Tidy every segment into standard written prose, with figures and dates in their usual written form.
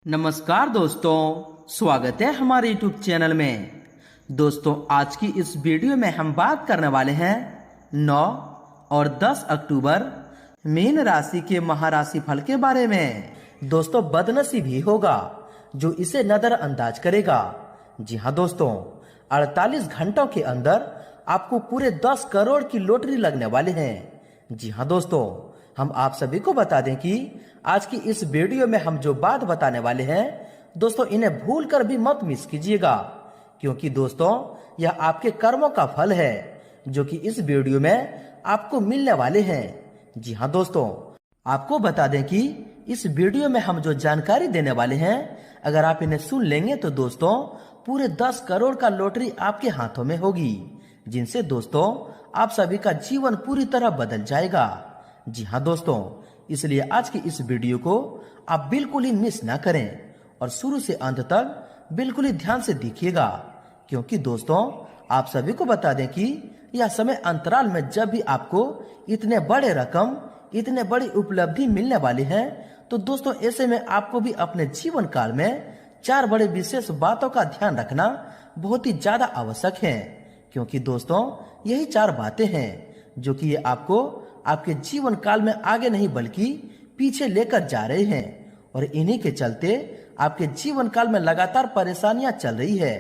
नमस्कार दोस्तों, स्वागत है हमारे YouTube चैनल में। दोस्तों, आज की इस वीडियो में हम बात करने वाले हैं 9 और 10 अक्टूबर मीन राशि के महाराशि फल के बारे में। दोस्तों, बदनसीबी होगा जो इसे नजरअंदाज करेगा। जी हाँ दोस्तों, 48 घंटों के अंदर आपको पूरे 10 करोड़ की लॉटरी लगने वाले हैं। जी हाँ दोस्तों, हम आप सभी को बता दें कि आज की इस वीडियो में हम जो बात बताने वाले हैं दोस्तों, इन्हें भूल कर भी मत मिस कीजिएगा, क्योंकि दोस्तों यह आपके कर्मों का फल है जो कि इस वीडियो में आपको मिलने वाले हैं। जी हाँ दोस्तों, आपको बता दें कि इस वीडियो में हम जो जानकारी देने वाले हैं, अगर आप इन्हें सुन लेंगे तो दोस्तों पूरे 10 करोड़ का लॉटरी आपके हाथों में होगी, जिनसे दोस्तों आप सभी का जीवन पूरी तरह बदल जाएगा। जी हाँ दोस्तों, इसलिए आज की इस वीडियो को आप बिल्कुल ही मिस ना करें और शुरू से अंत तक बिल्कुल ही ध्यान से देखिएगा, क्योंकि दोस्तों आप सभी को बता दें कि यह समय अंतराल में जब भी आपको इतने बड़े रकम, इतने बड़ी उपलब्धि मिलने वाली है, तो दोस्तों ऐसे में आपको भी अपने जीवन काल में 4 बड़े विशेष बातों का ध्यान रखना बहुत ही ज्यादा आवश्यक है, क्योंकि दोस्तों यही 4 बातें हैं जो कि ये आपको आपके जीवन काल में आगे नहीं बल्कि पीछे लेकर जा रहे हैं, और इन्हीं के चलते आपके जीवन काल में लगातार परेशानियां चल रही है।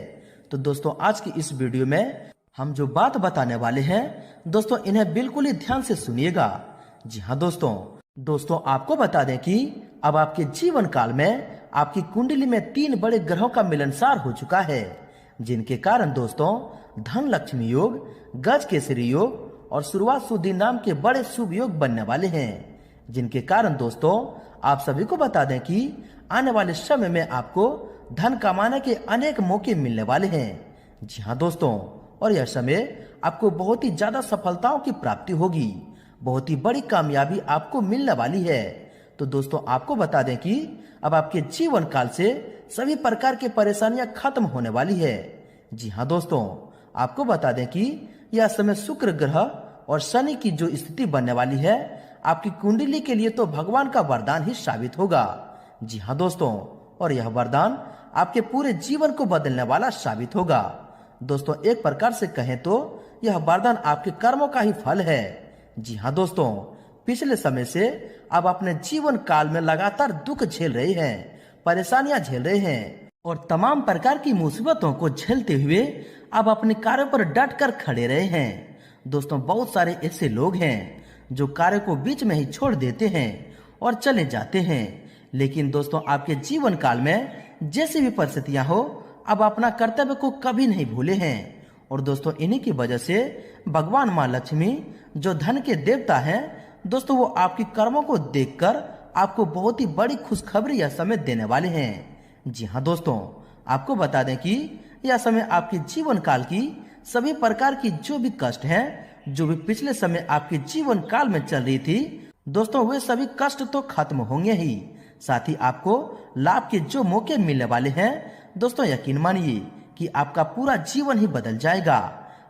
तो दोस्तों आज की इस वीडियो में हम जो बात बताने वाले हैं दोस्तों, इन्हें बिल्कुल ही ध्यान से सुनिएगा। जी हाँ दोस्तों आपको बता दें कि अब आपके जीवन काल में आपकी कुंडली में 3 बड़े ग्रहों का मिलनसार हो चुका है, जिनके कारण दोस्तों धन लक्ष्मी योग, गज केसरी योग और शुरुआत शुद्धि नाम के बड़े शुभ योग बनने वाले हैं, जिनके कारण दोस्तों आप सभी को बता दें कि आने वाले समय में आपको धन कमाने के अनेक मौके मिलने वाले हैं। जी हाँ दोस्तों, और यह समय आपको बहुत ही ज्यादा सफलताओं की प्राप्ति होगी, बहुत ही बड़ी कामयाबी आपको मिलने वाली है। तो दोस्तों आपको बता दें कि अब आपके जीवन काल से सभी प्रकार की परेशानियां खत्म होने वाली है। जी हाँ दोस्तों, आपको बता दें कि यह समय शुक्र ग्रह और शनि की जो स्थिति बनने वाली है आपकी कुंडली के लिए तो भगवान का वरदान ही साबित होगा। जी हाँ दोस्तों, और यह वरदान आपके पूरे जीवन को बदलने वाला साबित होगा। दोस्तों एक प्रकार से कहें तो यह वरदान आपके कर्मों का ही फल है। जी हाँ दोस्तों, पिछले समय से आप अपने जीवन काल में लगातार दुख झेल रहे हैं, परेशानियां झेल रहे हैं और तमाम प्रकार की मुसीबतों को झेलते हुए आप अपने कार्य पर डट कर खड़े रहे हैं। दोस्तों बहुत सारे ऐसे लोग हैं जो कार्य को बीच में ही छोड़ देते हैं और चले जाते हैं, लेकिन दोस्तों आपके जीवन काल में जैसी भी परिस्थितियां हो, अब अपना कर्तव्य को कभी नहीं भूले हैं। और दोस्तों इन्हीं की वजह से भगवान माँ लक्ष्मी जो धन के देवता हैं दोस्तों, वो आपकी कर्मों को देखकर आपको बहुत ही बड़ी खुशखबरी यह समय देने वाले हैं। जी हाँ दोस्तों, आपको बता दें कि यह समय आपके जीवन काल की सभी प्रकार की जो भी कष्ट हैं, जो भी पिछले समय आपके जीवन काल में चल रही थी दोस्तों, वे सभी कष्ट तो खत्म होंगे ही, साथ ही आपको लाभ के जो मौके मिलने वाले हैं दोस्तों, यकीन मानिए कि आपका पूरा जीवन ही बदल जाएगा,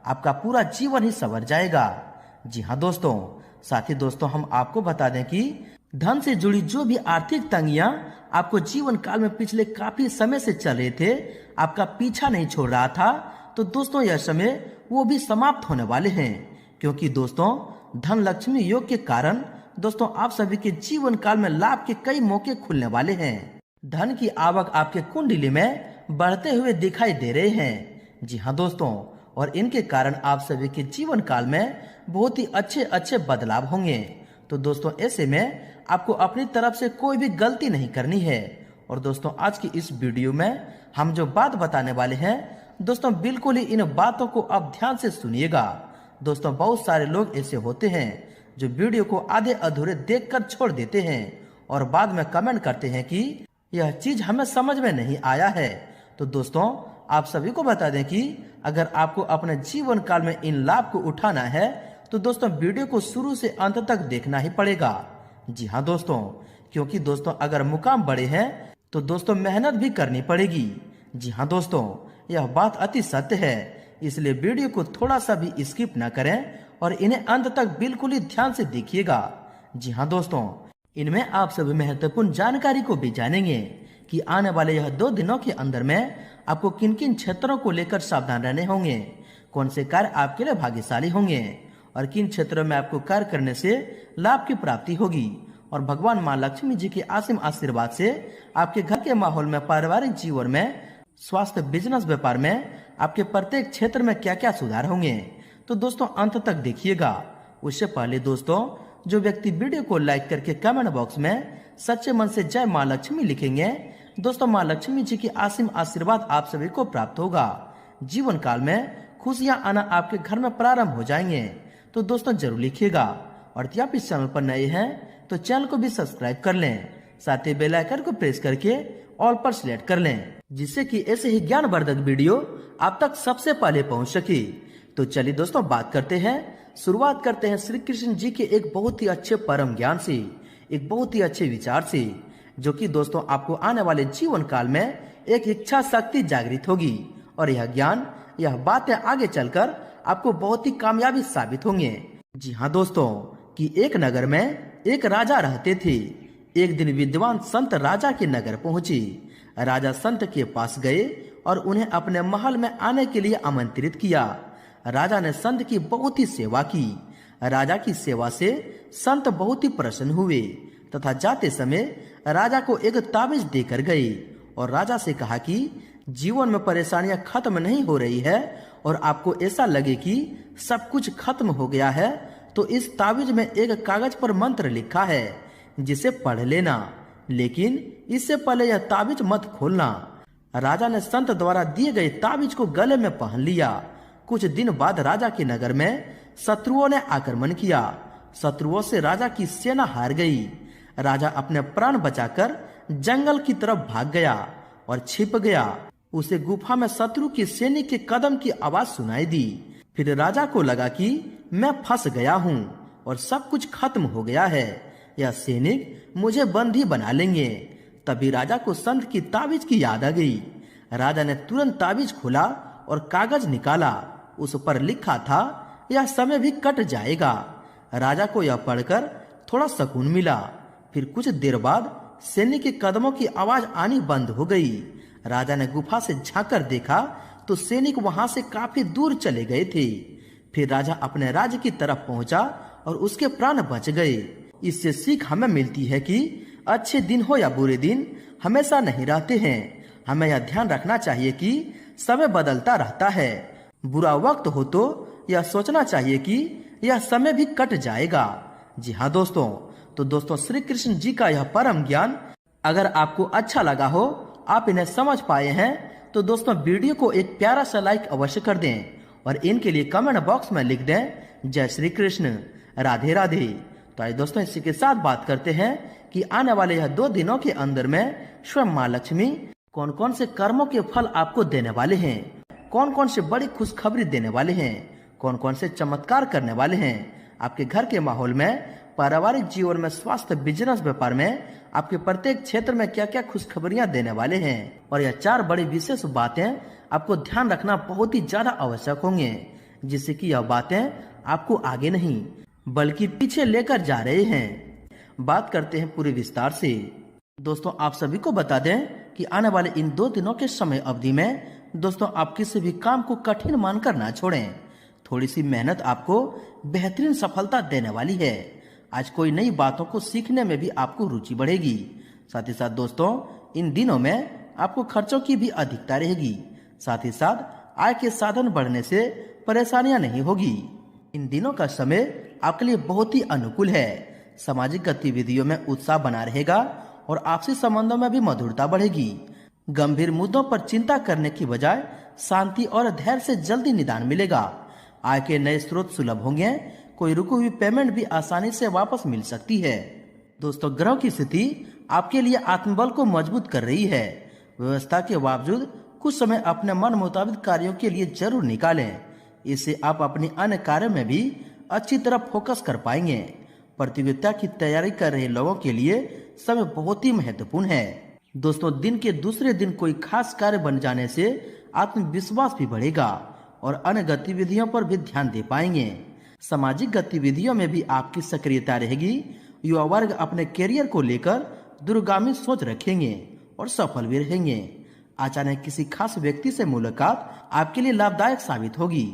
आपका पूरा जीवन ही संवर जाएगा। जी हाँ दोस्तों, साथ ही दोस्तों हम आपको बता दें कि धन से जुड़ी जो भी आर्थिक तंगियां आपको जीवन काल में पिछले काफी समय से चल रहे थे, आपका पीछा नहीं छोड़ रहा था, तो दोस्तों यह समय वो भी समाप्त होने वाले हैं, क्योंकि दोस्तों धन लक्ष्मी योग के कारण दोस्तों आप सभी के जीवन काल में लाभ के कई मौके खुलने वाले हैं। धन की आवक आपके कुंडली में बढ़ते हुए दिखाई दे रहे हैं। जी हाँ दोस्तों, और इनके कारण आप सभी के जीवन काल में बहुत ही अच्छे बदलाव होंगे। तो दोस्तों ऐसे में आपको अपनी तरफ से कोई भी गलती नहीं करनी है। और दोस्तों आज की इस वीडियो में हम जो बात बताने वाले हैं दोस्तों, बिल्कुल ही इन बातों को आप ध्यान से सुनिएगा। दोस्तों बहुत सारे लोग ऐसे होते हैं जो वीडियो को आधे अधूरे देखकर छोड़ देते हैं और बाद में कमेंट करते हैं कि यह चीज हमें समझ में नहीं आया है। तो दोस्तों आप सभी को बता दें कि अगर आपको अपने जीवन काल में इन लाभ को उठाना है तो दोस्तों वीडियो को शुरू से अंत तक देखना ही पड़ेगा। जी हाँ दोस्तों, क्योंकि दोस्तों अगर मुकाम बड़े हैं तो दोस्तों मेहनत भी करनी पड़ेगी। जी हाँ दोस्तों, यह बात अति सत्य है, इसलिए वीडियो को थोड़ा सा भी स्किप न करें और इन्हें अंत तक बिल्कुल ही ध्यान से देखिएगा। जी हाँ दोस्तों, इनमें आप सभी महत्वपूर्ण जानकारी को भी जानेंगे कि आने वाले यह 2 दिनों के अंदर में आपको किन किन क्षेत्रों को लेकर सावधान रहने होंगे, कौन से कार्य आपके लिए भाग्यशाली होंगे और किन क्षेत्रों में आपको कार्य करने से लाभ की प्राप्ति होगी। और भगवान माँ लक्ष्मी जी के असीम आशीर्वाद से आपके घर के माहौल में, पारिवारिक जीवन में, स्वास्थ्य, बिजनेस, व्यापार में आपके प्रत्येक क्षेत्र में क्या क्या सुधार होंगे। तो दोस्तों अंत तक देखिएगा। उससे पहले दोस्तों, जो व्यक्ति वीडियो को लाइक करके कमेंट बॉक्स में सच्चे मन से जय माँ लक्ष्मी लिखेंगे, दोस्तों माँ लक्ष्मी जी की असीम आशीर्वाद आप सभी को प्राप्त होगा। जीवन काल में खुशियां आना आपके घर में प्रारंभ हो जाएंगे। तो दोस्तों जरूर लिखिएगा। और यदि आप इस चैनल पर नए हैं तो चैनल को भी सब्सक्राइब कर लें, साथ ही बेल आइकन को प्रेस करके ऑल पर सिलेक्ट कर लें, जिससे कि ऐसे ही ज्ञानवर्धक वीडियो आप तक सबसे पहले पहुंच सके। तो चलिए दोस्तों शुरुआत करते हैं श्री कृष्ण जी के एक बहुत ही अच्छे परम ज्ञान से, एक बहुत ही अच्छे विचार से, जो कि दोस्तों आपको आने वाले जीवन काल में एक इच्छा शक्ति जागृत होगी। और यह ज्ञान, यह बातें आगे चलकर आपको बहुत ही कामयाबी साबित होंगे। जी हाँ दोस्तों, कि एक नगर में एक राजा रहते थे। एक दिन विद्वान संत राजा के नगर पहुंचे। राजा संत के पास गए और उन्हें अपने महल में आने के लिए आमंत्रित किया। राजा ने संत की बहुत ही सेवा की। राजा की सेवा से संत बहुत ही प्रसन्न हुए तथा जाते समय राजा को एक ताबीज देकर गए और राजा से कहा कि जीवन में परेशानियां खत्म नहीं हो रही है और आपको ऐसा लगे कि सब कुछ खत्म हो गया है, तो इस ताबीज में एक कागज पर मंत्र लिखा है, जिसे पढ़ लेना, लेकिन इससे पहले यह ताबीज मत खोलना। राजा ने संत द्वारा दिए गए ताबीज को गले में पहन लिया। कुछ दिन बाद राजा के नगर में शत्रुओं ने आक्रमण किया। शत्रुओं से राजा की सेना हार गई। राजा अपने प्राण बचाकर जंगल की तरफ भाग गया और छिप गया। उसे गुफा में शत्रु की सैनिक के कदम की आवाज सुनाई दी। फिर राजा को लगा कि मैं फंस गया हूँ और सब कुछ खत्म हो गया है, यह सैनिक मुझे बंदी बना लेंगे। तभी राजा को संत की ताबीज की याद आ गई। राजा ने तुरंत ताबीज खोला और कागज निकाला। उस पर लिखा था, यह समय भी कट जाएगा। राजा को यह पढ़कर थोड़ा सुकून मिला। फिर कुछ देर बाद सैनिक के कदमों की आवाज आनी बंद हो गई। राजा ने गुफा से झांककर देखा तो सैनिक वहां से काफी दूर चले गए थे। फिर राजा अपने राज्य की तरफ पहुंचा और उसके प्राण बच गए। इससे सीख हमें मिलती है कि अच्छे दिन हो या बुरे दिन हमेशा नहीं रहते हैं। हमें यह ध्यान रखना चाहिए कि समय बदलता रहता है। बुरा वक्त हो तो यह सोचना चाहिए कि यह समय भी कट जाएगा। जी हाँ दोस्तों, तो दोस्तों श्री कृष्ण जी का यह परम ज्ञान अगर आपको अच्छा लगा हो, आप इन्हें समझ पाए हैं, तो दोस्तों वीडियो को एक प्यारा सा लाइक अवश्य कर दें और इनके लिए कमेंट बॉक्स में लिख दें, जय श्री कृष्ण, राधे राधे। तो आइए दोस्तों इसी के साथ बात करते हैं कि आने वाले यह 2 दिनों के अंदर में स्वयं माँ लक्ष्मी कौन कौन से कर्मों के फल आपको देने वाले हैं, कौन कौन से बड़ी खुशखबरी देने वाले हैं, कौन कौन से चमत्कार करने वाले हैं आपके घर के माहौल में, पारिवारिक जीवन में, स्वास्थ्य, बिजनेस, व्यापार में, आपके प्रत्येक क्षेत्र में क्या क्या खुशखबरियां देने वाले हैं। और यह 4 बड़ी विशेष बातें आपको ध्यान रखना बहुत ही ज्यादा आवश्यक होंगे, जिससे कि यह बातें आपको आगे नहीं बल्कि पीछे लेकर जा रहे हैं। बात करते हैं पूरे विस्तार से। दोस्तों आप सभी को बता दें कि आने वाले इन 2 दिनों के समय अवधि में दोस्तों आप किसी भी काम को कठिन मानकर ना छोड़ें। थोड़ी सी मेहनत आपको बेहतरीन सफलता देने वाली है। आज कोई नई बातों को सीखने में भी आपको रुचि बढ़ेगी। साथ ही साथ दोस्तों इन दिनों में आपको खर्चों की भी अधिकता रहेगी। साथ ही साथ आय के साधन बढ़ने से परेशानियां नहीं होगी। इन दिनों का समय आपके लिए बहुत ही अनुकूल है। सामाजिक गतिविधियों में उत्साह बना रहेगा और आपसी संबंधों में भी मधुरता बढ़ेगी। गंभीर मुद्दों पर चिंता करने की बजाय शांति और धैर्य से जल्दी निदान मिलेगा। आय के नए स्रोत सुलभ होंगे। कोई रुकी हुई पेमेंट भी आसानी से वापस मिल सकती है। दोस्तों ग्रह की स्थिति आपके लिए आत्मबल को मजबूत कर रही है। व्यवस्था के बावजूद कुछ समय अपने मन मुताबिक कार्यों के लिए जरूर निकालें। इससे आप अपनी अन्य कार्यों में भी अच्छी तरह फोकस कर पाएंगे। प्रतियोगिता की तैयारी कर रहे लोगों के लिए समय बहुत ही महत्वपूर्ण है। दोस्तों दिन के दूसरे दिन कोई खास कार्य बन जाने से आत्मविश्वास भी बढ़ेगा और अन्य गतिविधियों पर भी ध्यान दे पाएंगे। सामाजिक गतिविधियों में भी आपकी सक्रियता रहेगी। युवा वर्ग अपने करियर को लेकर दूरगामी सोच रखेंगे और सफल भी रहेंगे। अचानक किसी खास व्यक्ति से मुलाकात आपके लिए लाभदायक साबित होगी।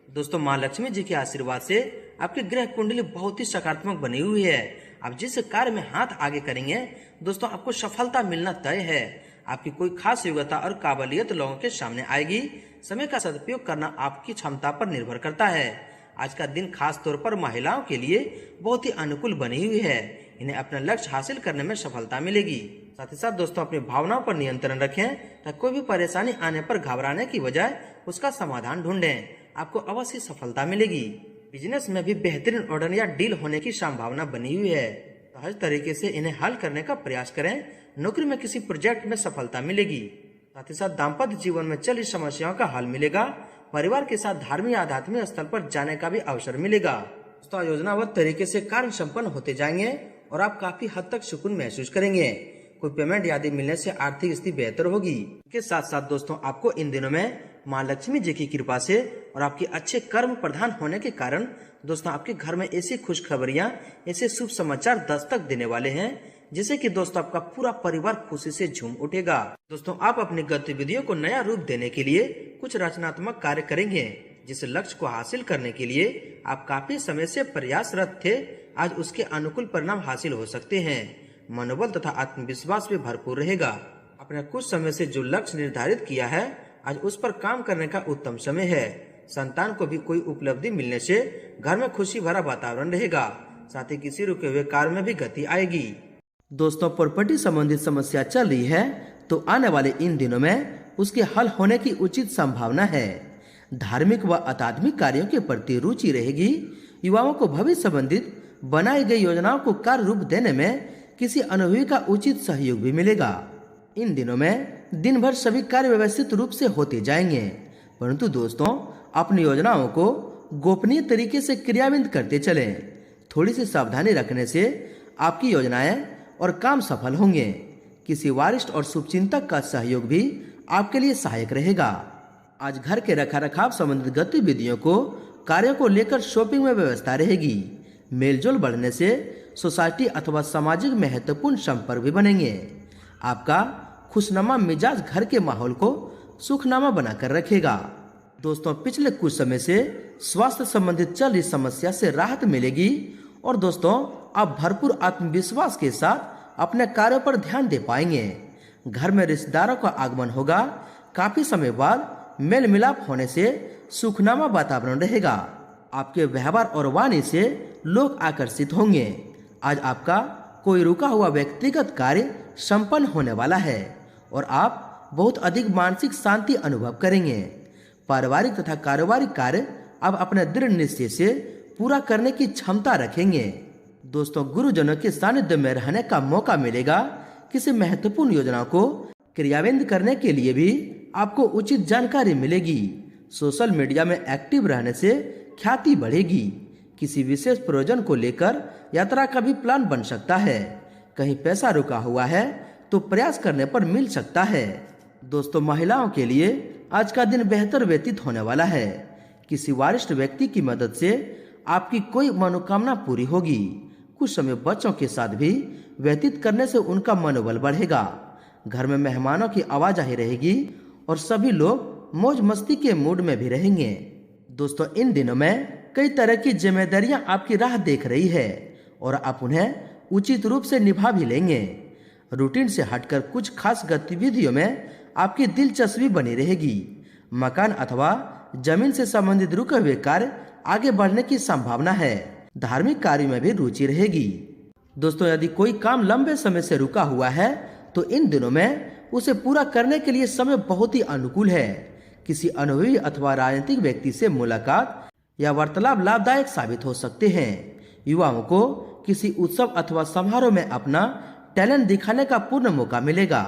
दोस्तों, माँ लक्ष्मी जी के आशीर्वाद से आपकी ग्रह कुंडली बहुत ही सकारात्मक बनी हुई है। आप जिस कार्य में हाथ आगे करेंगे दोस्तों, आपको सफलता मिलना तय है। आपकी कोई खास योग्यता और काबिलियत लोगों के सामने आएगी। समय का सदुपयोग करना आपकी क्षमता पर निर्भर करता है। आज का दिन खास तौर पर महिलाओं के लिए बहुत ही अनुकूल बनी हुई है। इन्हें अपना लक्ष्य हासिल करने में सफलता मिलेगी। साथ ही साथ दोस्तों, अपनी भावनाओं पर नियंत्रण रखें ताकि कोई भी परेशानी आने पर घबराने की बजाय उसका समाधान ढूंढें। आपको अवश्य सफलता मिलेगी। बिजनेस में भी बेहतरीन ऑर्डर या डील होने की संभावना बनी हुई है। सहज तरीके से इन्हें हल करने का प्रयास करें। नौकरी में किसी प्रोजेक्ट में सफलता मिलेगी। साथ ही साथ दाम्पत्य जीवन में चली समस्याओं का हल मिलेगा। परिवार के साथ धार्मिक या आध्यात्मिक स्थल पर जाने का भी अवसर मिलेगा। दोस्तों, योजनाबद्ध तरीके से कार्य संपन्न होते जाएंगे और आप काफी हद तक सुकून महसूस करेंगे। कोई पेमेंट आदि मिलने से आर्थिक स्थिति बेहतर होगी। इसके साथ साथ दोस्तों, आपको इन दिनों में माँ लक्ष्मी जी की कृपा से और आपके अच्छे कर्म प्रधान होने के कारण दोस्तों, आपके घर में ऐसी खुशखबरियां, ऐसे शुभ समाचार दस्तक देने वाले हैं जिससे कि दोस्तों आपका पूरा परिवार खुशी से झूम उठेगा। दोस्तों, आप अपनी गतिविधियों को नया रूप देने के लिए कुछ रचनात्मक कार्य करेंगे। जिस लक्ष्य को हासिल करने के लिए आप काफी समय से प्रयासरत थे, आज उसके अनुकूल परिणाम हासिल हो सकते हैं। मनोबल तथा आत्मविश्वास भी भरपूर रहेगा। अपने कुछ समय से जो लक्ष्य निर्धारित किया है, आज उस पर काम करने का उत्तम समय है। संतान को भी कोई उपलब्धि मिलने से घर में खुशी भरा वातावरण रहेगा। साथ ही किसी रुके हुए कार्य में भी गति आएगी। दोस्तों, प्रॉपर्टी संबंधित समस्या चल रही है तो आने वाले इन दिनों में उसके हल होने की उचित संभावना है। धार्मिक व आध्यात्मिक कार्यों के प्रति रुचि रहेगी। युवाओं को भविष्य संबंधित बनाई गई योजनाओं को कार्य रूप देने में किसी अनुभवी का उचित सहयोग भी मिलेगा। इन दिनों में दिन भर सभी कार्य व्यवस्थित रूप से होते जाएंगे, परंतु दोस्तों, अपनी योजनाओं को गोपनीय तरीके से क्रियान्वित करते चलें। थोड़ी सी सावधानी रखने से आपकी योजनाएं और काम सफल होंगे। किसी वरिष्ठ और शुभचिंतक का सहयोग भी आपके लिए सहायक रहेगा। आज घर के रखरखाव संबंधित गतिविधियों को कार्यों को लेकर शॉपिंग में व्यवस्था रहेगी। मेलजोल बढ़ने से सोसाइटी अथवा सामाजिक महत्वपूर्ण संपर्क भी बनेंगे। आपका खुशनुमा मिजाज घर के माहौल को सुखनामा बनाकर रखेगा। दोस्तों, पिछले कुछ समय से स्वास्थ्य संबंधित चल रही समस्या से राहत मिलेगी और दोस्तों, आप भरपूर आत्मविश्वास के साथ अपने कार्यों पर ध्यान दे पाएंगे। घर में रिश्तेदारों का आगमन होगा। काफी समय बाद मेल मिलाप होने से सुखनामा वातावरण रहेगा। आपके व्यवहार और वाणी से लोग आकर्षित होंगे। आज आपका कोई रुका हुआ व्यक्तिगत कार्य संपन्न होने वाला है और आप बहुत अधिक मानसिक शांति अनुभव करेंगे। पारिवारिक तथा कारोबारी कार्य अब अपने दृढ़ निश्चय से पूरा करने की क्षमता रखेंगे। दोस्तों, गुरुजनों के सानिध्य में रहने का मौका मिलेगा। किसी महत्वपूर्ण योजना को क्रियान्वित करने के लिए भी आपको उचित जानकारी मिलेगी। सोशल मीडिया में एक्टिव रहने से ख्याति बढ़ेगी। किसी विशेष प्रयोजन को लेकर यात्रा का भी प्लान बन सकता है। कहीं पैसा रुका हुआ है तो प्रयास करने पर मिल सकता है। दोस्तों, महिलाओं के लिए आज का दिन बेहतर व्यतीत होने वाला है। किसी वरिष्ठ व्यक्ति की मदद से आपकी कोई मनोकामना पूरी होगी। कुछ समय बच्चों के साथ भी व्यतीत करने से उनका मनोबल बढ़ेगा। घर में मेहमानों की आवाजाही रहेगी और सभी लोग मौज मस्ती के मूड में भी रहेंगे। दोस्तों, इन दिनों में कई तरह की जिम्मेदारियां आपकी राह देख रही है और आप उन्हें उचित रूप से निभा भी लेंगे। रूटीन से हटकर कुछ खास गतिविधियों में आपकी दिलचस्पी बनी रहेगी। मकान अथवा जमीन से संबंधित रुके हुए कार्य आगे बढ़ने की संभावना है। धार्मिक कार्य में भी रुचि रहेगी। दोस्तों, यदि कोई काम लंबे समय से रुका हुआ है तो इन दिनों में उसे पूरा करने के लिए समय बहुत ही अनुकूल है। किसी अनुभवी अथवा राजनीतिक व्यक्ति से मुलाकात या वार्तालाप लाभदायक साबित हो सकते हैं। युवाओं को किसी उत्सव अथवा समारोह में अपना टैलेंट दिखाने का पूर्ण मौका मिलेगा।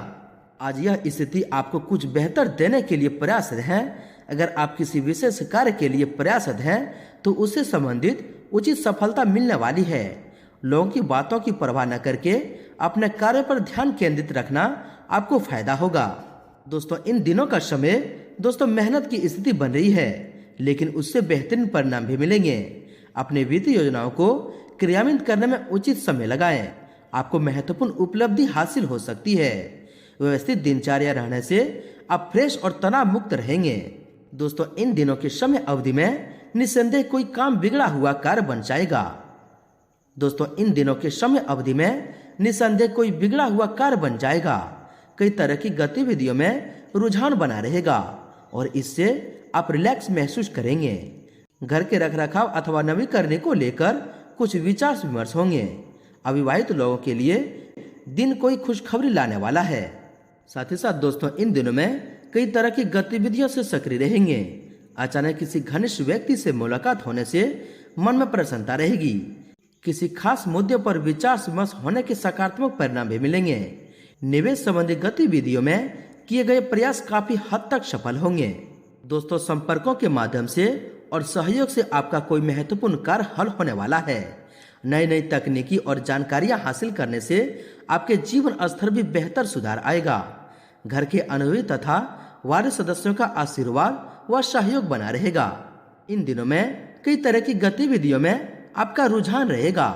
आज यह स्थिति आपको कुछ बेहतर देने के लिए प्रयासरत है। अगर आप किसी विशेष कार्य के लिए प्रयासरत हैं तो उससे संबंधित उचित सफलता मिलने वाली है। लोगों की बातों की परवाह न करके अपने कार्य पर ध्यान केंद्रित रखना आपको फायदा होगा। दोस्तों, इन दिनों का समय मेहनत की स्थिति बन रही है, लेकिन उससे बेहतरीन परिणाम भी मिलेंगे। अपने वित्तीय योजनाओं को क्रियान्वित करने में उचित समय लगाएं। आपको महत्वपूर्ण उपलब्धि हासिल हो सकती है। व्यवस्थित दिनचर्या रहने से आप फ्रेश और तनाव मुक्त रहेंगे। दोस्तों, इन दिनों के समय अवधि में निस्संदेह कोई काम बिगड़ा हुआ कार्य बन जाएगा। दोस्तों, इन दिनों के समय अवधि में निस्संदेह कोई बिगड़ा हुआ कार्य बन जाएगा। कई तरह की गतिविधियों में रुझान बना रहेगा और इससे आप रिलैक्स महसूस करेंगे। घर के रखरखाव अथवा नवीकरण को लेकर कुछ विचार विमर्श होंगे। अविवाहित लोगों के लिए दिन कोई खुशखबरी लाने वाला है। साथ ही साथ दोस्तों, इन दिनों में कई तरह की गतिविधियों से सक्रिय रहेंगे। अचानक किसी घनिष्ठ व्यक्ति से मुलाकात होने से मन में प्रसन्नता रहेगी। किसी खास मुद्दे पर विचार विमर्श होने के सकारात्मक परिणाम भी मिलेंगे। निवेश संबंधी गतिविधियों में किए गए प्रयास काफी हद तक सफल होंगे। दोस्तों, संपर्कों के माध्यम से और सहयोग से आपका कोई महत्वपूर्ण कार्य हल होने वाला है। नई नई तकनीकी और जानकारियां हासिल करने से आपके जीवन स्तर भी बेहतर सुधार आएगा। घर के अनुभवी तथा वार्ड सदस्यों का आशीर्वाद व सहयोग बना रहेगा। इन दिनों में कई तरह की गतिविधियों में आपका रुझान रहेगा।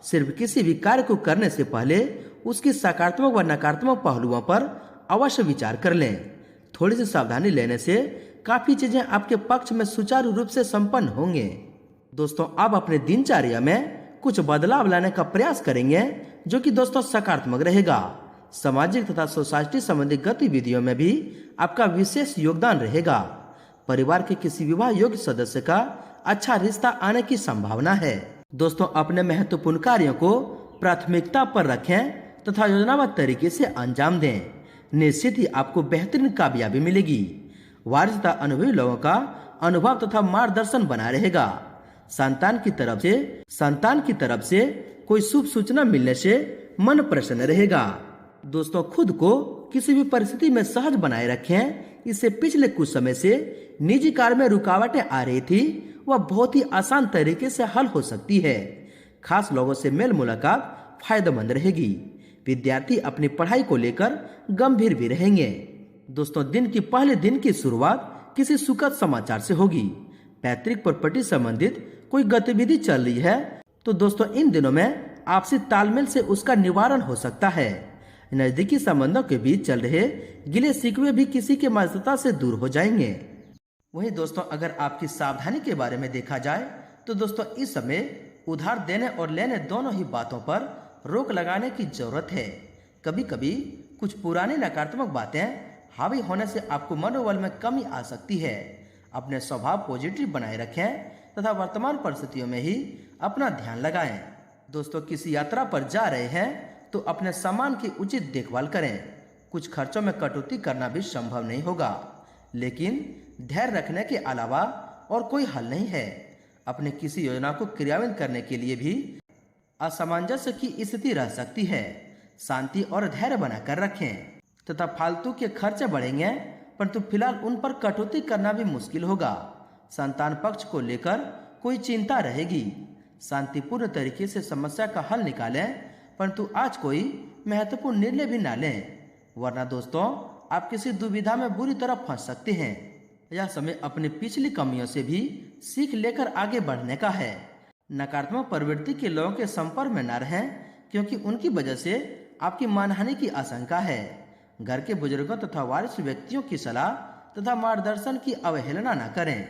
सिर्फ किसी भी कार्य को करने से पहले उसकी सकारात्मक व नकारात्मक पहलुओं पर अवश्य विचार कर लें। थोड़ी सी सावधानी लेने से काफी चीजें आपके पक्ष में सुचारू रूप से संपन्न होंगे। दोस्तों, आप अपने दिनचर्या में कुछ बदलाव लाने का प्रयास करेंगे जो कि दोस्तों सकारात्मक रहेगा। सामाजिक तथा सोसाइटी संबंधी गतिविधियों में भी आपका विशेष योगदान रहेगा। परिवार के किसी विवाह योग्य सदस्य का अच्छा रिश्ता आने की संभावना है। दोस्तों, अपने महत्वपूर्ण कार्यों को प्राथमिकता पर रखें तथा योजनाबद्ध तरीके से अंजाम दें। निश्चित ही आपको बेहतरीन कामयाबी मिलेगी। वारिस तथा अनुभवी लोगों का अनुभव तथा मार्गदर्शन बना रहेगा। संतान की तरफ से कोई शुभ सूचना मिलने से मन प्रसन्न रहेगा। दोस्तों, खुद को किसी भी परिस्थिति में सहज बनाए रखें। इससे पिछले कुछ समय से निजी कार्य में रुकावटें आ रही थी, वह बहुत ही आसान तरीके से हल हो सकती है। खास लोगों से मेल मुलाकात फायदेमंद रहेगी। विद्यार्थी अपनी पढ़ाई को लेकर गंभीर भी रहेंगे। दोस्तों, दिन की पहले दिन की शुरुआत किसी सुखद समाचार से होगी। पैतृक प्रॉपर्टी संबंधित कोई गतिविधि चल रही है तो दोस्तों, इन दिनों में आपसी तालमेल से उसका निवारण हो सकता है। नजदीकी संबंधों के बीच चल रहे गिले शिकवे भी किसी के मदद से दूर हो जाएंगे। वहीं दोस्तों, अगर आपकी सावधानी के बारे में देखा जाए तो दोस्तों, इस समय उधार देने और लेने दोनों ही बातों पर रोक लगाने की जरूरत है। कभी कभी कुछ पुरानी नकारात्मक बातें हावी होने से आपको मनोबल में कमी आ सकती है। अपने स्वभाव पॉजिटिव बनाए रखें तथा वर्तमान परिस्थितियों में ही अपना ध्यान लगाएं। दोस्तों, किसी यात्रा पर जा रहे हैं तो अपने सामान की उचित देखभाल करें। कुछ खर्चों में कटौती करना भी संभव नहीं होगा, लेकिन धैर्य रखने के अलावा और कोई हल नहीं है। अपने किसी योजना को क्रियान्वित करने के लिए भी असामंजस्य की स्थिति रह सकती है। शांति और धैर्य बनाकर रखें तथा फालतू के खर्चे बढ़ेंगे, परंतु फिलहाल उन पर कटौती करना भी मुश्किल होगा। संतान पक्ष को लेकर कोई चिंता रहेगी। शांतिपूर्ण तरीके से समस्या का हल निकालें, परंतु आज कोई महत्वपूर्ण निर्णय भी ना लें, वरना दोस्तों आप किसी दुविधा में बुरी तरह फंस सकते हैं। यह समय अपनी पिछली कमियों से भी सीख लेकर आगे बढ़ने का है। नकारात्मक प्रवृत्ति के लोगों के संपर्क में न रहें, क्योंकि उनकी वजह से आपकी मानहानि की आशंका है। घर के बुजुर्गों तथा वरिष्ठ व्यक्तियों की सलाह तथा मार्गदर्शन की अवहेलना न करें।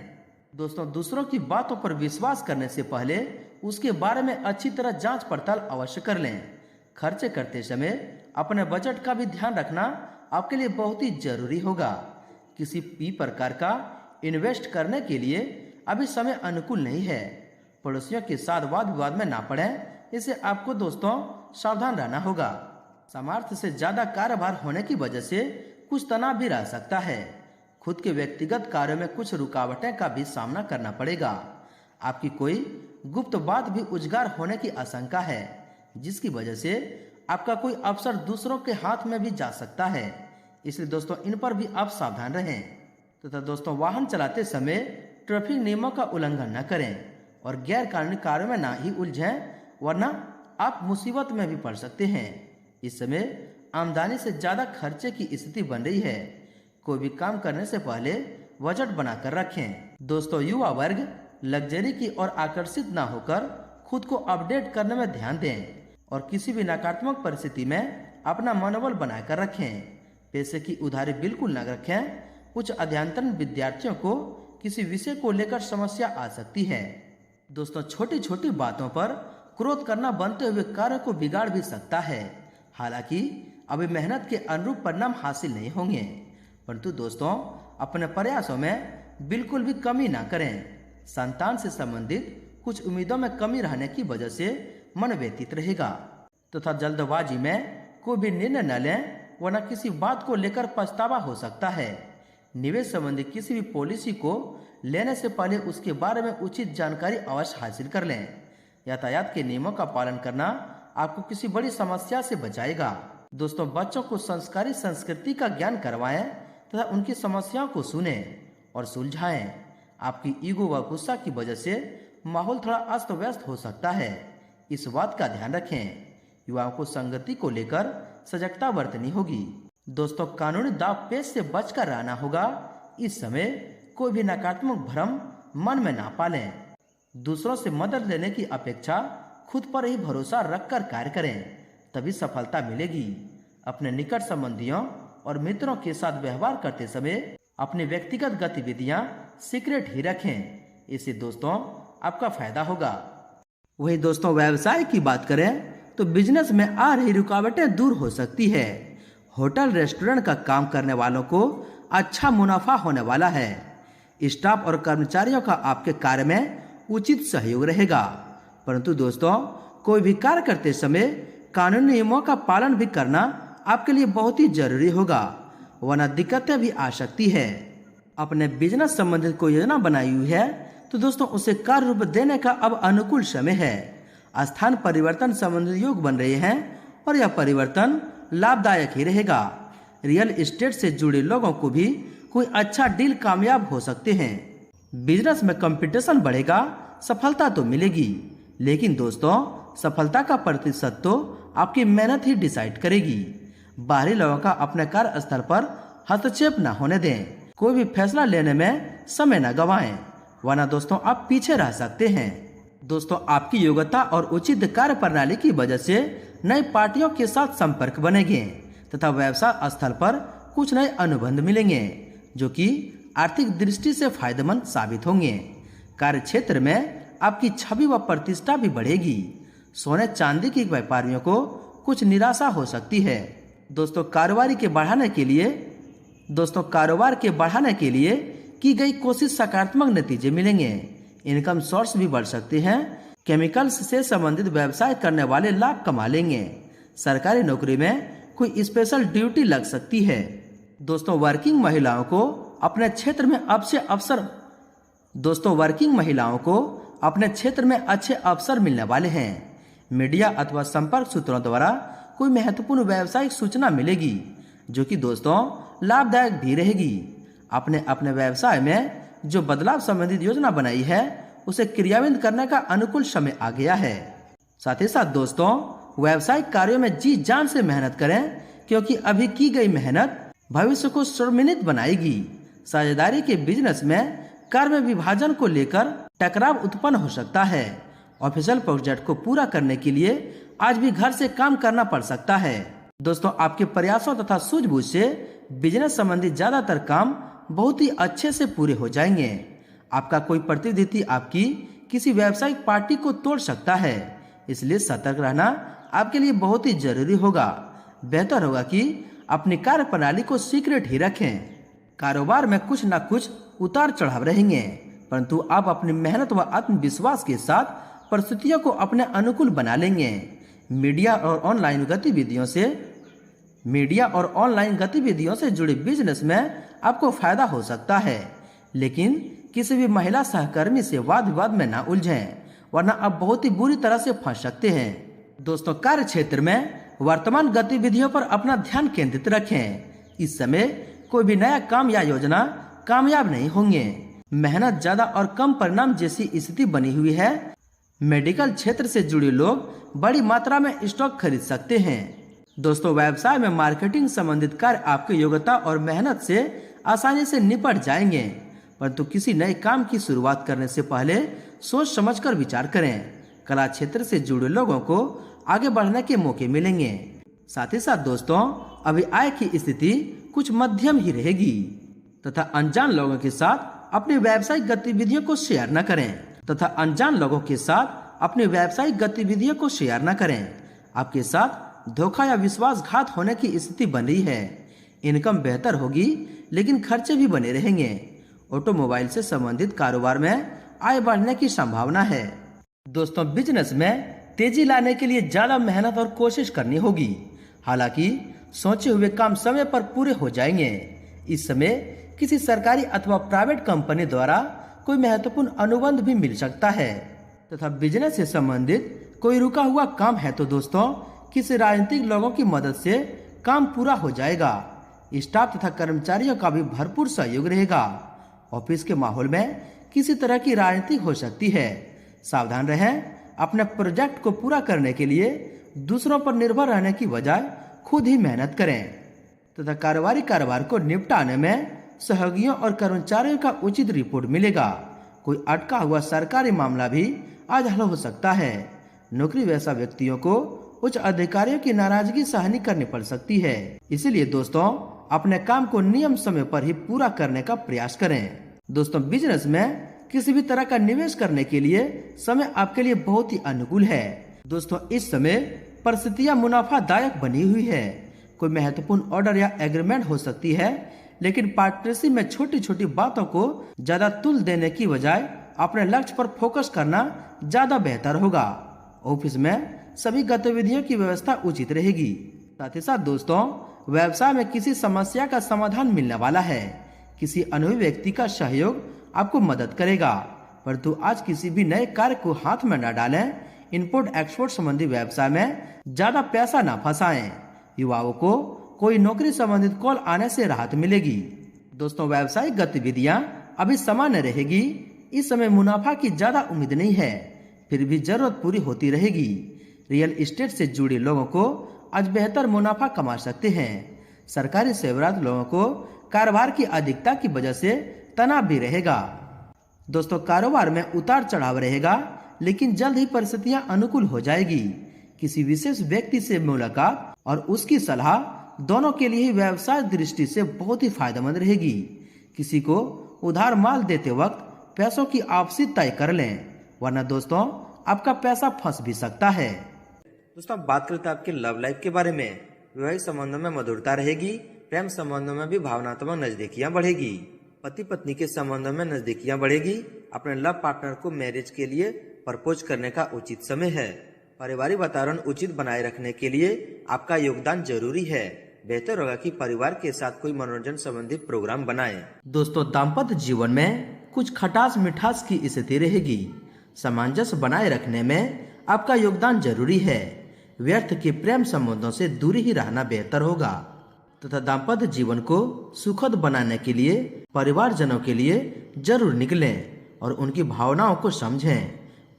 दोस्तों, दूसरों की बातों पर विश्वास करने से पहले उसके बारे में अच्छी तरह जांच पड़ताल अवश्य कर लें। खर्चे करते समय अपने बजट का भी ध्यान रखना आपके लिए बहुत ही जरूरी होगा। किसी भी प्रकार का इन्वेस्ट करने के लिए अभी समय अनुकूल नहीं है। पड़ोसियों के साथ वाद विवाद में ना पड़ें, इससे आपको दोस्तों सावधान रहना होगा। सामर्थ्य से ज्यादा कार्यभार होने की वजह से कुछ तनाव भी रह सकता है। खुद के व्यक्तिगत कार्यों में कुछ रुकावटें का भी सामना करना पड़ेगा। आपकी कोई गुप्त बात भी उजागर होने की आशंका है, जिसकी वजह से आपका कोई अवसर दूसरों के हाथ में भी जा सकता है। इसलिए दोस्तों इन पर भी आप सावधान रहें तथा दोस्तों वाहन चलाते समय ट्रैफिक नियमों का उल्लंघन न करें और गैर कानूनी कार्यों में ना ही उलझें, वरना आप मुसीबत में भी पड़ सकते हैं। इस समय आमदनी से ज्यादा खर्चे की स्थिति बन रही है। कोई भी काम करने से पहले बजट बनाकर रखें। दोस्तों युवा वर्ग लग्जरी की ओर आकर्षित न होकर खुद को अपडेट करने में ध्यान दें और किसी भी नकारात्मक परिस्थिति में अपना मनोबल बनाकर रखें। पैसे की उधारी बिल्कुल न रखें। उच्च अध्ययनरत विद्यार्थियों को किसी विषय को लेकर समस्या आ सकती है। दोस्तों, छोटी छोटी बातों पर क्रोध करना बनते हुए कार्य को बिगाड़ भी सकता है। हालांकि अभी मेहनत के अनुरूप परिणाम हासिल नहीं होंगे, परंतु दोस्तों अपने प्रयासों में बिल्कुल भी कमी ना करें। संतान से संबंधित कुछ उम्मीदों में कमी रहने की वजह से मन व्यतीत रहेगा तथा जल्दबाजी में कोई भी निर्णय न लें, वरना किसी बात को लेकर पछतावा हो सकता है। निवेश संबंधी किसी भी पॉलिसी को लेने से पहले उसके बारे में उचित जानकारी अवश्य हासिल कर लें। यातायात के नियमों का पालन करना आपको किसी बड़ी समस्या से बचाएगा। दोस्तों, बच्चों को संस्कारी संस्कृति का ज्ञान करवाएं तथा उनकी समस्याओं को सुनें और सुलझाएं। आपकी ईगो व गुस्सा की वजह से माहौल थोड़ा अस्त व्यस्त हो सकता है, इस बात का ध्यान रखें। युवाओं को संगति को लेकर सजगता बरतनी होगी। दोस्तों, कानूनी दाव पेच से बचकर रहना होगा। इस समय कोई भी नकारात्मक भ्रम मन में ना पालें। दूसरों से मदद लेने की अपेक्षा खुद पर ही भरोसा रखकर कार्य करें, तभी सफलता मिलेगी। अपने निकट संबंधियों और मित्रों के साथ व्यवहार करते समय अपनी व्यक्तिगत गतिविधियां सीक्रेट ही रखें, इससे दोस्तों आपका फायदा होगा। वही दोस्तों, व्यवसाय की बात करें तो बिजनेस में आ रही रुकावटें दूर हो सकती है। होटल रेस्टोरेंट का काम करने वालों को अच्छा मुनाफा होने वाला है। स्टाफ और कर्मचारियों का आपके कार्य में उचित सहयोग रहेगा, परंतु दोस्तों कोई भी कार्य करते समय कानूनी नियमों का पालन भी करना आपके लिए बहुत ही जरूरी होगा, वरना दिक्कतें भी आ सकती है। अपने बिजनेस संबंधित कोई योजना बनाई हुई है तो दोस्तों उसे कार्य रूप देने का अब अनुकूल समय है। स्थान परिवर्तन संबंधित योग बन रहे हैं और यह परिवर्तन लाभदायक ही रहेगा। रियल एस्टेट से जुड़े लोगों को भी कोई अच्छा डील कामयाब हो सकते हैं। बिजनेस में कंपटीशन बढ़ेगा, सफलता तो मिलेगी, लेकिन दोस्तों सफलता का प्रतिशत तो आपकी मेहनत ही डिसाइड करेगी। बाहरी लोगों का अपने कार्यस्थल पर हस्तक्षेप न होने दें। कोई भी फैसला लेने में समय न गवाएं, वरना दोस्तों आप पीछे रह सकते हैं। दोस्तों, आपकी योग्यता और उचित कार्य प्रणाली की वजह से नई पार्टियों के साथ संपर्क बनेंगे तथा व्यवसाय स्थल पर कुछ नए अनुबंध मिलेंगे जो कि आर्थिक दृष्टि से फायदेमंद साबित होंगे। कार्य क्षेत्र में आपकी छवि व प्रतिष्ठा भी बढ़ेगी। सोने चांदी के व्यापारियों को कुछ निराशा हो सकती है। दोस्तों, कारोबार के बढ़ाने के लिए की गई कोशिश सकारात्मक नतीजे मिलेंगे। इनकम सोर्स भी बढ़ सकते हैं। केमिकल्स से संबंधित व्यवसाय करने वाले लाभ कमा लेंगे। सरकारी नौकरी में कोई स्पेशल ड्यूटी लग सकती है। दोस्तों, वर्किंग महिलाओं को अपने क्षेत्र में अच्छे अवसर मिलने वाले हैं। मीडिया अथवा संपर्क सूत्रों द्वारा कोई महत्वपूर्ण व्यावसायिक सूचना मिलेगी जो कि दोस्तों लाभदायक भी रहेगी। अपने व्यवसाय में जो बदलाव संबंधित योजना बनाई है उसे क्रियान्वित करने का अनुकूल समय आ गया है। साथ ही साथ दोस्तों व्यावसायिक कार्यों में जी जान से मेहनत करें, क्योंकि अभी की गई मेहनत भविष्य को स्वर्णित बनाएगी। साझेदारी के बिजनेस में कार्य में विभाजन को लेकर टकराव उत्पन्न हो सकता है। ऑफिशियल प्रोजेक्ट को पूरा करने के लिए आज भी घर से काम करना पड़ सकता है। दोस्तों, आपके प्रयासों तथा सूझबूझ से बिजनेस संबंधी ज्यादातर काम बहुत ही अच्छे से पूरे हो जाएंगे। आपका कोई प्रतिनिधि आपकी किसी व्यावसायिक पार्टी को तोड़ सकता है, इसलिए सतर्क रहना आपके लिए बहुत ही जरूरी होगा। बेहतर होगा कि अपनी कार्य प्रणाली को सीक्रेट ही रखें। कारोबार में कुछ न कुछ उतार चढ़ाव रहेंगे, परंतु आप अपनी मेहनत व आत्मविश्वास के साथ परिस्थितियों को अपने अनुकूल बना लेंगे। मीडिया और ऑनलाइन गतिविधियों से जुड़े बिजनेस में आपको फायदा हो सकता है, लेकिन किसी भी महिला सहकर्मी से वाद विवाद में ना उलझें, वरना आप बहुत ही बुरी तरह से फंस सकते हैं। दोस्तों, कार्य क्षेत्र में वर्तमान गतिविधियों पर अपना ध्यान केंद्रित रखें। इस समय कोई भी नया काम या योजना कामयाब नहीं होंगे। मेहनत ज्यादा और कम परिणाम जैसी स्थिति बनी हुई है। मेडिकल क्षेत्र से जुड़े लोग बड़ी मात्रा में स्टॉक खरीद सकते हैं। दोस्तों, व्यवसाय में मार्केटिंग संबंधित कार्य आपकी योग्यता और मेहनत से आसानी से निपट जाएंगे, परंतु किसी नए काम की शुरुआत करने से पहले सोच समझकर विचार करें। कला क्षेत्र से जुड़े लोगों को आगे बढ़ने के मौके मिलेंगे। साथ ही साथ दोस्तों, अभी आय की स्थिति कुछ मध्यम ही रहेगी। तथा अनजान लोगों के साथ अपनी व्यावसायिक गतिविधियों को शेयर न करें। आपके साथ धोखा या विश्वासघात होने की स्थिति बन रही है। इनकम बेहतर होगी लेकिन खर्चे भी बने रहेंगे। ऑटोमोबाइल से संबंधित कारोबार में आय बढ़ने की संभावना है। दोस्तों, बिजनेस में तेजी लाने के लिए ज्यादा मेहनत और कोशिश करनी होगी। हालांकि सोचे हुए काम समय पर पूरे हो जाएंगे। इस समय किसी सरकारी अथवा प्राइवेट कंपनी द्वारा कोई महत्वपूर्ण अनुबंध भी मिल सकता है। तथा बिजनेस से संबंधित कोई रुका हुआ काम है तो दोस्तों किसी राजनीतिक लोगों की मदद से काम पूरा हो जाएगा। स्टाफ तथा कर्मचारियों का भी भरपूर सहयोग रहेगा। ऑफिस के माहौल में किसी तरह की राजनीति हो सकती है। सावधान रहें। अपने प्रोजेक्ट को पूरा करने के लिए दूसरों पर निर्भर रहने की बजाय खुद ही मेहनत करें। तथा कारोबार को निपटाने में सहयोगियों और कर्मचारियों का उचित रिपोर्ट मिलेगा। कोई अटका हुआ सरकारी मामला भी आज हल हो सकता है। नौकरी पेशा व्यक्तियों को उच्च अधिकारियों की नाराजगी सहनी करनी पड़ सकती है। इसीलिए दोस्तों अपने काम को नियम समय पर ही पूरा करने का प्रयास करें। दोस्तों, बिजनेस में किसी भी तरह का निवेश करने के लिए समय आपके लिए बहुत ही अनुकूल है। दोस्तों, इस समय परिस्थितियां मुनाफादायक बनी हुई है। कोई महत्वपूर्ण ऑर्डर या एग्रीमेंट हो सकती है, लेकिन पार्टनरशिप में छोटी छोटी बातों को ज्यादा तुल देने की बजाय अपने लक्ष्य पर फोकस करना ज्यादा बेहतर होगा। ऑफिस में सभी गतिविधियों की व्यवस्था उचित रहेगी। साथ ही साथ दोस्तों व्यवसाय में किसी समस्या का समाधान मिलने वाला है। किसी अनुभवी व्यक्ति का सहयोग आपको मदद करेगा। परंतु आज किसी भी नए कार्य को हाथ में न डालें। इंपोर्ट एक्सपोर्ट संबंधी व्यवसाय में ज्यादा पैसा न फंसाएं। युवाओं को कोई नौकरी संबंधित कॉल आने से राहत मिलेगी। दोस्तों, व्यावसायिक गतिविधियां अभी सामान्य रहेगी। इस समय मुनाफा की ज्यादा उम्मीद नहीं है, फिर भी जरूरत पूरी होती रहेगी। रियल एस्टेट से जुड़े लोगों को आज बेहतर मुनाफा कमा सकते हैं। सरकारी सेवारत लोगों को कारोबार की अधिकता की वजह से तनाव भी रहेगा। दोस्तों, कारोबार में उतार चढ़ाव रहेगा, लेकिन जल्द ही परिस्थितियां अनुकूल हो जाएगी। किसी विशेष व्यक्ति से मुलाकात और उसकी सलाह दोनों के लिए ही व्यवसाय दृष्टि से बहुत ही फायदेमंद रहेगी। किसी को उधार माल देते वक्त पैसों की आपसी तय कर लें, वरना दोस्तों आपका पैसा फंस भी सकता है। दोस्तों, बात करते हैं आपके लव लाइफ के बारे में। वैवाहिक संबंधों में मधुरता रहेगी। प्रेम संबंधों में भी भावनात्मक नजदीकियां बढ़ेगी। पति पत्नी के संबंधों में नजदीकियां बढ़ेगी। अपने लव पार्टनर को मैरिज के लिए प्रपोज करने का उचित समय है। पारिवारिक वातावरण उचित बनाए रखने के लिए आपका योगदान जरूरी है। बेहतर होगा कि परिवार के साथ कोई मनोरंजन संबंधी प्रोग्राम बनाएं। दोस्तों, दाम्पत्य जीवन में कुछ खटास मिठास की स्थिति रहेगी। सामंजस्य बनाए रखने में आपका योगदान जरूरी है। व्यर्थ के प्रेम संबंधों से दूरी ही रहना बेहतर होगा। तथा दाम्पत्य जीवन को सुखद बनाने के लिए परिवारजनों के लिए जरूर निकलें और उनकी भावनाओं को समझें।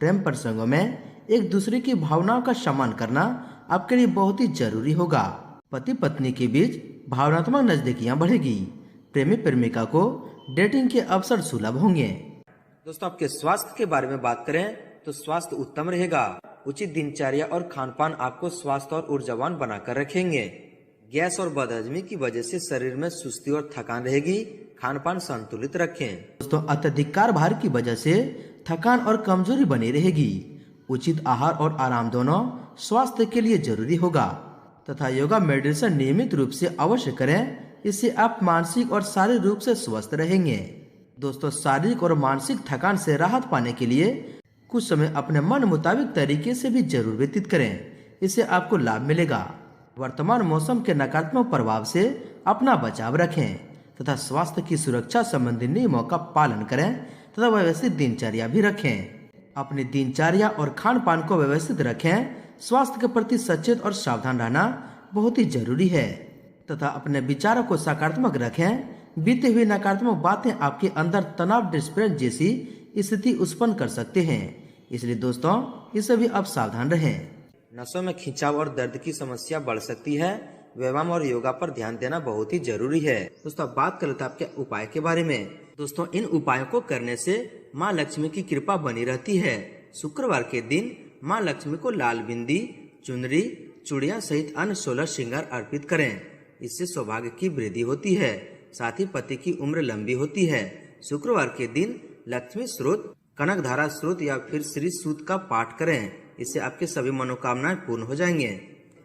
प्रेम प्रसंगों में एक दूसरे की भावनाओं का सम्मान करना आपके लिए बहुत ही जरूरी होगा। पति पत्नी के बीच भावनात्मक नजदीकियां बढ़ेगी। प्रेमी प्रेमिका को डेटिंग के अवसर सुलभ होंगे। दोस्तों, आपके स्वास्थ्य के बारे में बात करें तो स्वास्थ्य उत्तम रहेगा। उचित दिनचर्या और खान पान आपको स्वस्थ और ऊर्जावान बनाकर रखेंगे। गैस और बदहजमी की वजह से शरीर में सुस्ती और थकान रहेगी। खान पान संतुलित रखें। दोस्तों, अत्यधिक कार्यभार की वजह से थकान और कमजोरी बनी रहेगी। उचित आहार और आराम दोनों स्वास्थ्य के लिए जरूरी होगा। तथा योगा मेडिटेशन नियमित रूप से अवश्य करें। इससे आप मानसिक और शारीरिक रूप से स्वस्थ रहेंगे। दोस्तों, शारीरिक और मानसिक थकान से राहत पाने के लिए कुछ समय अपने मन मुताबिक तरीके से भी जरूर व्यतीत करें। इससे आपको लाभ मिलेगा। वर्तमान मौसम के नकारात्मक प्रभाव से अपना बचाव रखें तथा स्वास्थ्य की सुरक्षा संबंधी नियमों का पालन करें तथा व्यवस्थित दिनचर्या भी रखें। अपनी दिनचर्या और खान पान को व्यवस्थित रखें। स्वास्थ्य के प्रति सचेत और सावधान रहना बहुत ही जरूरी है तथा अपने विचारों को सकारात्मक रखें। बीते हुए नकारात्मक बातें आपके अंदर तनाव, डिस्प्रेस जैसी स्थिति उत्पन्न कर सकते हैं। इसलिए दोस्तों, इससे भी आप सावधान रहें। नसों में खिंचाव और दर्द की समस्या बढ़ सकती है। व्यायाम और योगा पर ध्यान देना बहुत ही जरूरी है। दोस्तों, बात कर लेते हैं आपके उपाय के बारे में। दोस्तों, इन उपायों को करने से माँ लक्ष्मी की कृपा बनी रहती है। शुक्रवार के दिन माँ लक्ष्मी को लाल बिंदी, चुनरी, चूड़ियां सहित अन्य 16 श्रृंगार अर्पित करें। इससे सौभाग्य की वृद्धि होती है। साथ ही पति की उम्र लंबी होती है। शुक्रवार के दिन लक्ष्मी स्रोत, कनक धारा स्रोत या फिर श्री सूक्त का पाठ करें। इससे आपके सभी मनोकामनाएं पूर्ण हो जाएंगे।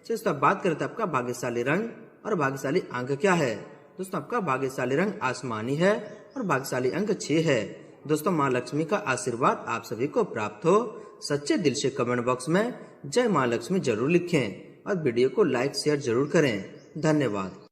दोस्तों अब बात करें तो आपका भाग्यशाली रंग और भाग्यशाली अंक क्या है। दोस्तों आपका भाग्यशाली रंग आसमानी है और भाग्यशाली अंक 6 है। दोस्तों माँ लक्ष्मी का आशीर्वाद आप सभी को प्राप्त हो। सच्चे दिल से कमेंट बॉक्स में जय माँ लक्ष्मी जरूर लिखें और वीडियो को लाइक शेयर जरूर करें। धन्यवाद।